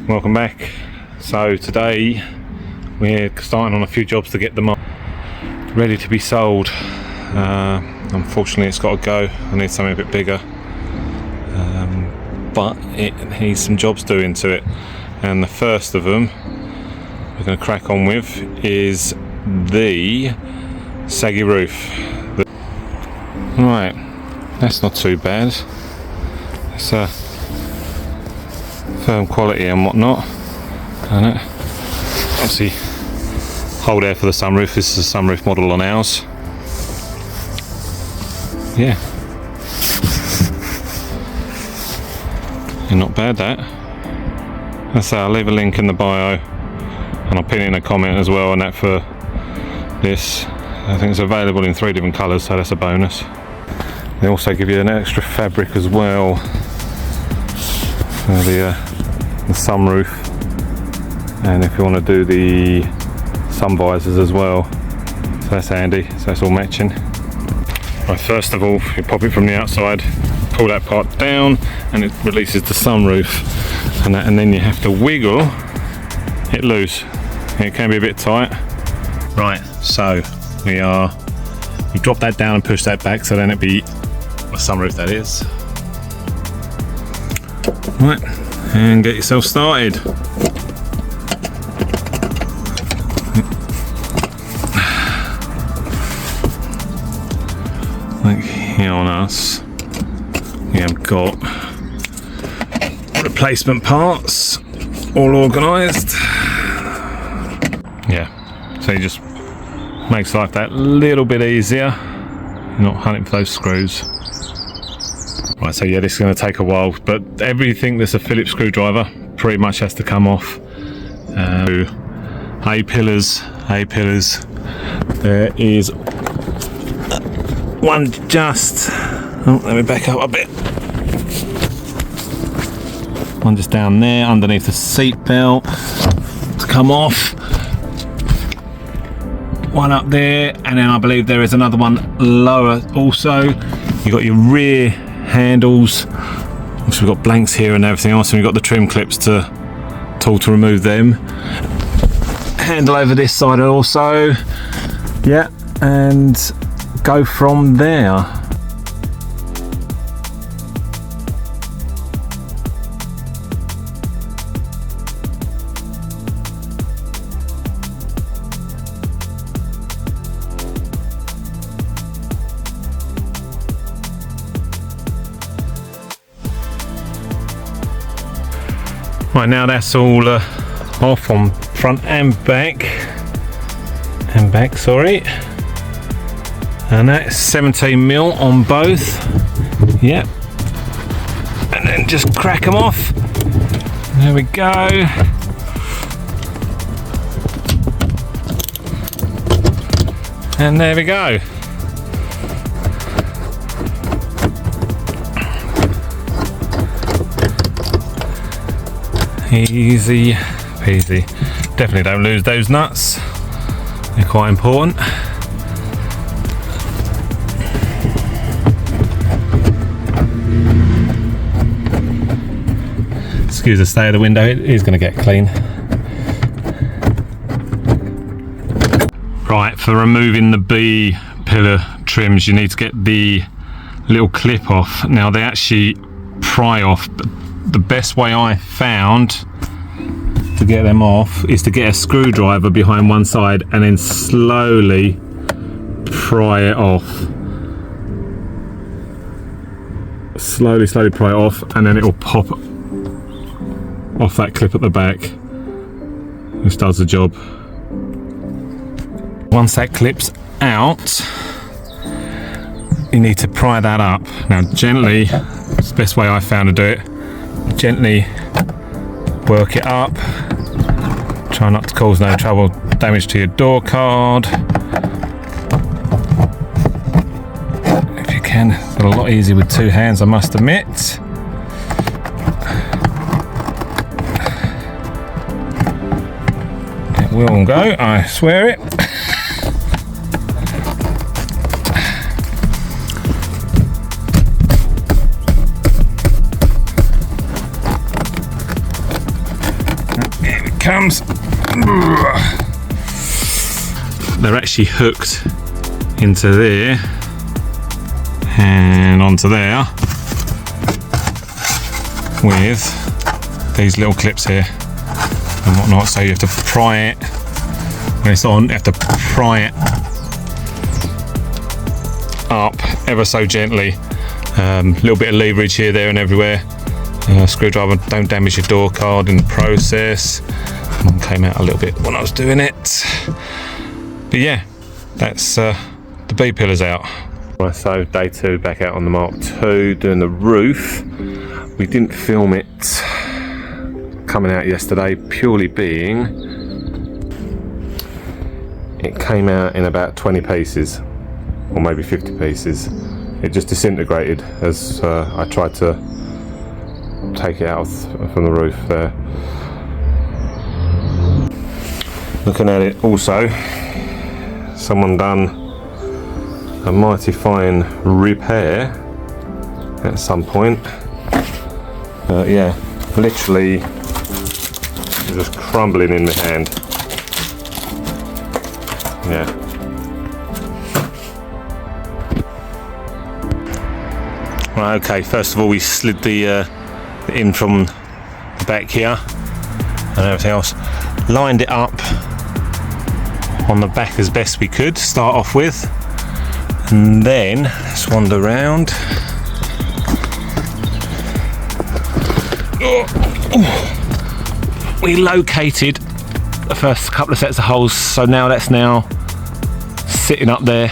Welcome back. So today we're starting on a few jobs to get them ready to be sold. Unfortunately it's got to go. I need something a bit bigger, but it needs some jobs doing to it, and the first of them we're going to crack on with is the saggy roof. Right, that's not too bad. It's firm quality and whatnot, and it obviously hold air for the sunroof. This is a sunroof model on ours. Yeah, not bad that. That's I'll leave a link in the bio, and I'll pin it in a comment as well, and that for this. I think it's available in 3 different colours, so that's a bonus. They also give you an extra fabric as well for the sunroof, and if you want to do the sun visors as well, so that's handy. So that's all matching. Right, first of all, you pop it from the outside, pull that part down, and it releases the sunroof, and then you have to wiggle it loose. It can be a bit tight. Right, so you drop that down and push that back, so then it'd be a sunroof, that is. Right, and get yourself started. Like here on us, we have got replacement parts all organised. Yeah, so you just makes life that little bit easier. You're not hunting for those screws. Right, so yeah, this is going to take a while, but everything that's a Phillips screwdriver pretty much has to come off. A-pillars. There is one just, let me back up a bit. One just down there underneath the seat belt to come off. One up there, and then I believe there is another one lower also. You've got your rear handles, so we've got blanks here and everything else, and we've got the trim clips to remove them. Handle over this side also, yeah, and go from there. Right, now that's all off on front and back, sorry, and that's 17mm on both. Yep, and then just crack them off. There we go. And there we go. Easy peasy. Definitely don't lose those nuts, they're quite important. Excuse the state of the window, it is going to get clean. Right, for removing the B pillar trims you need to get the little clip off. Now they actually pry off, but the best way I found to get them off is to get a screwdriver behind one side and then slowly pry it off. Slowly pry it off, and then it will pop off that clip at the back, which does the job. Once that clip's out, you need to pry that up. Now gently, it's the best way I found to do it. Gently work it up. Try not to cause no trouble, damage to your door card. If you can, but a lot easier with 2 hands, I must admit. It will go, I swear it. comes. They're actually hooked into there and onto there with these little clips here and whatnot, so you have to pry it when it's on. You have to pry it up ever so gently. Little bit of leverage here, there and everywhere. Screwdriver, don't damage your door card in the process. One came out a little bit when I was doing it, but yeah, that's the B pillars out. Right, so day 2 back out on the Mark II doing the roof. We didn't film it coming out yesterday, purely being it came out in about 20 pieces or maybe 50 pieces. It just disintegrated as I tried to take it out from the roof there. Looking at it also, someone done a mighty fine repair at some point. Yeah, literally just crumbling in my hand. Yeah. Right, okay, first of all we slid the in from the back here and everything else, lined it up on the back as best we could start off with, and then let's wander around. We located the first couple of sets of holes, so now that's now sitting up there.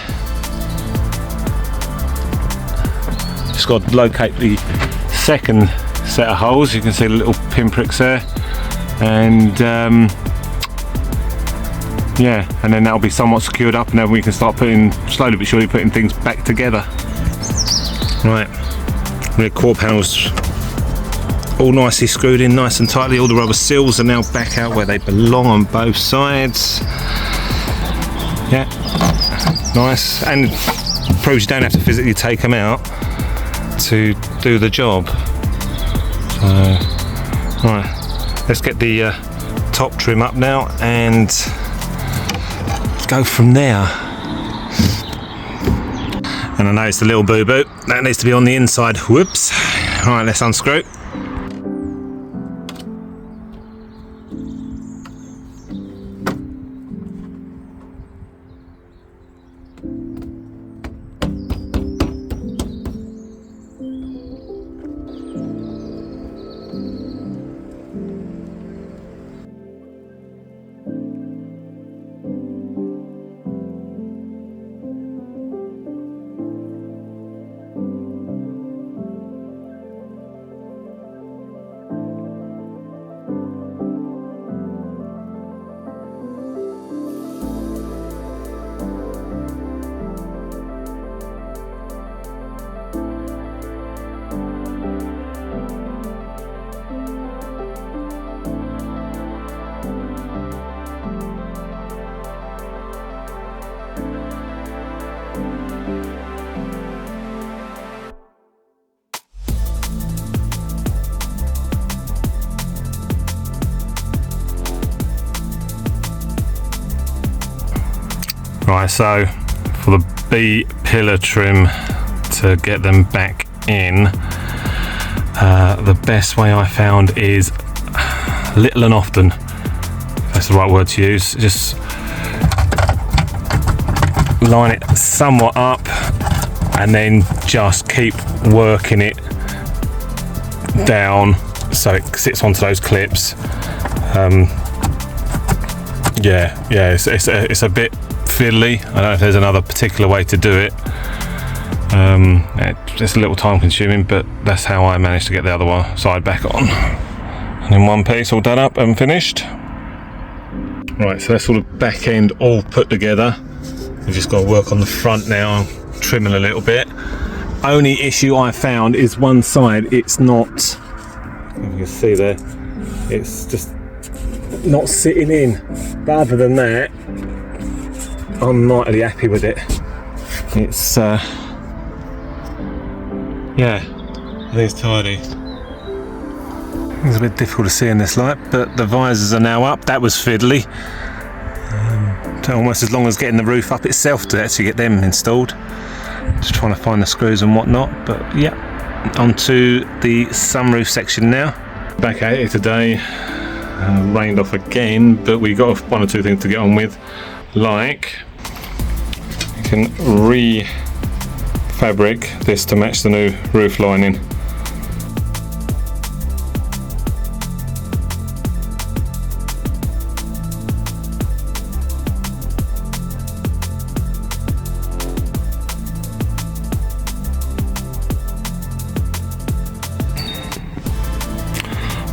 Just got to locate the second set of holes. You can see the little pinpricks there, and yeah, and then that'll be somewhat secured up, and then we can start putting, slowly but surely, putting things back together. Right, rear core panels all nicely screwed in nice and tightly. All the rubber seals are now back out where they belong on both sides. Yeah, nice, and proves you don't have to physically take them out to do the job. So, right, let's get the top trim up now and go from there. And I know it's the little boo-boo that needs to be on the inside. Whoops. Right, let's unscrew. Right, so for the B pillar trim to get them back in, the best way I found is little and often, if that's the right word to use. Just line it somewhat up and then just keep working it down so it sits onto those clips. It's a bit fiddly. I don't know if there's another particular way to do it. It's a little time consuming, but that's how I managed to get the other one side back on. And in one piece, all done up and finished. Right, so that's all the back end all put together. We've just got to work on the front now, trimming a little bit. Only issue I found is one side, it's not, if you can see there, it's just not sitting in. But other than that, I'm mightily happy with it. It's yeah, I think it's tidy. It's a bit difficult to see in this light, but the visors are now up. That was fiddly. Took almost as long as getting the roof up itself to actually get them installed. Just trying to find the screws and whatnot, but yeah, onto the sunroof section now. Back at it today. Rained off again, but we got one or two things to get on with, like you can re-fabric this to match the new roof lining.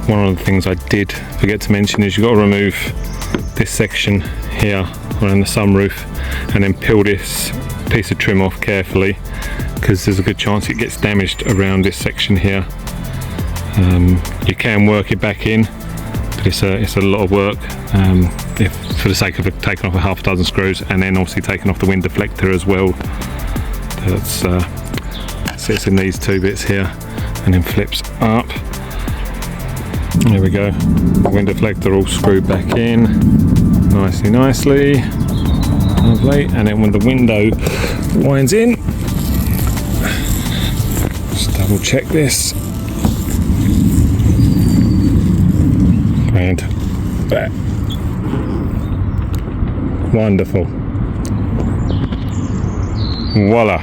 One of the things I did forget to mention is you've got to remove this section here around the sunroof and then peel this piece of trim off carefully, because there's a good chance it gets damaged around this section here. You can work it back in, but it's a lot of work for the sake of taking off a half a dozen screws and then obviously taking off the wind deflector as well. That sits in these two bits here and then flips up. There we go, the wind deflector all screwed back in nicely, lovely. And then when the window winds in, just double check this, and that, wonderful, voila.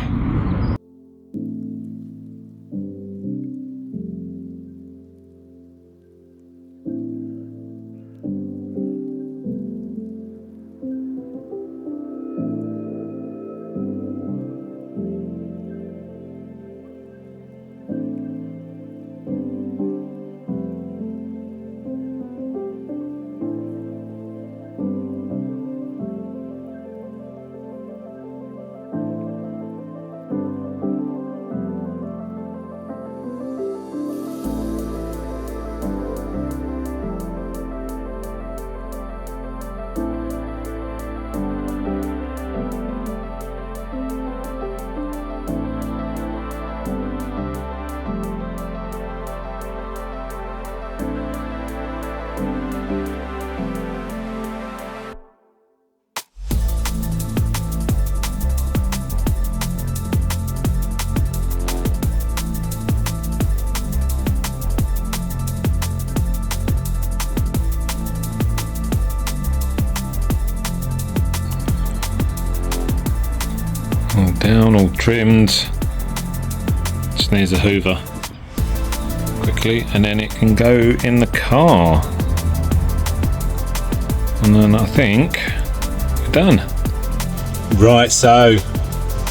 All down, all trimmed. Just needs a hoover quickly, and then it can go in the car. And then I think we're done. Right, so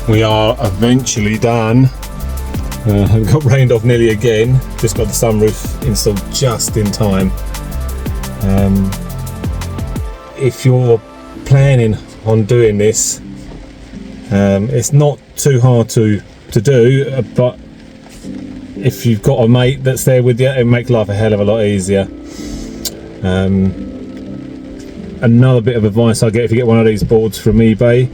we are eventually done. Got rained off nearly again. Just got the sunroof installed just in time. If you're planning on doing this, it's not too hard to do, but if you've got a mate that's there with you, it'll make life a hell of a lot easier. Another bit of advice I get if you get one of these boards from eBay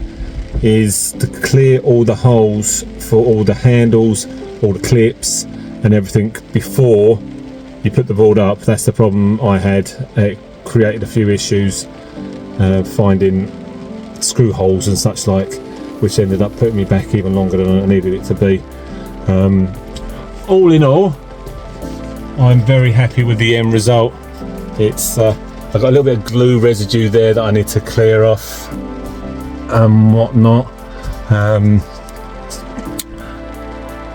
is to clear all the holes for all the handles, all the clips and everything before you put the board up. That's the problem I had. It created a few issues finding screw holes and such like, which ended up putting me back even longer than I needed it to be. All in all, I'm very happy with the end result. It's I've got a little bit of glue residue there that I need to clear off and whatnot,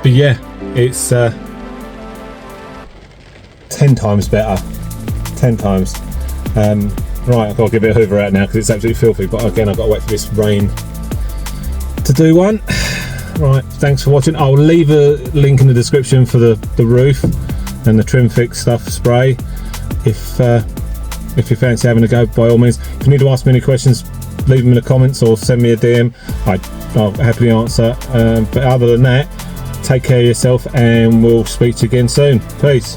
but yeah, it's 10 times better, 10 times. Right, I've got to give it a hoover out now because it's absolutely filthy, but again I've got to wait for this rain to do one. Right, thanks for watching. I'll leave a link in the description for the roof and the Trimfix stuff spray. If you fancy having a go, by all means. If you need to ask me any questions, leave them in the comments or send me a DM. I'll happily answer. But other than that, take care of yourself and we'll speak to you again soon. Peace.